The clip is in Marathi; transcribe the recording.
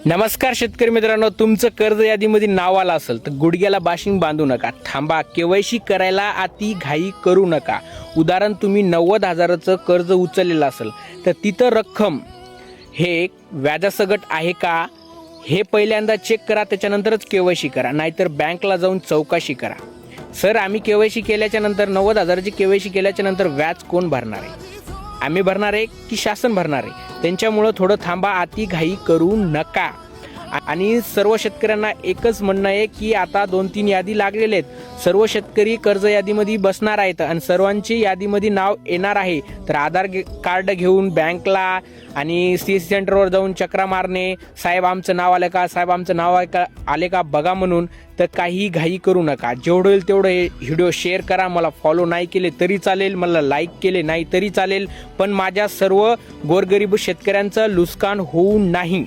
नमस्कार शेतकरी मित्रांनो, तुमचं कर्ज यादीमध्ये नाव आलं असेल तर गुडघ्याला बाशिंग बांधू नका. थांबा, केवायसी करायला अति घाई करू नका. उदाहरण, तुम्ही 90,000चं कर्ज उचललेलं असेल तर तिथं रक्कम हे व्याजासकट आहे का हे पहिल्यांदा चेक करा, त्याच्यानंतरच केवायसी करा. नाहीतर बँकला जाऊन चौकशी करा. सर, आम्ही केवायसी केल्याच्या नंतर 90,000ची केवायसी केल्याच्या नंतर व्याज कोण भरणार आहे? आम्ही भरणार आहे की शासन भरणार आहे? त्यांच्यामुळं थोडं थांबा, अति घाई करू नका. आणि सर्व शेतकऱ्यांना एकच म्हणणं आहे की आता 2-3 यादी लागलेले आहेत. सर्व शेतकरी कर्ज यादीमध्ये बसणार आहेत आणि सर्वांची यादीमध्ये नाव येणार आहे. तर आधार कार्ड घेऊन बँकला आणि CSC सेंटरवर जाऊन चक्रा मारणे, साहेब आमचं नाव आलं का, साहेब आमचं नाव आले का बघा म्हणून, तर काही घाई करू नका. जेवढं होईल तेवढं हे व्हिडिओ शेअर करा. मला फॉलो नाही केले तरी चालेल, मला लाईक केले नाही तरी चालेल, पण माझ्या सर्व गोरगरीब शेतकऱ्यांचं नुकसान होऊ नाही.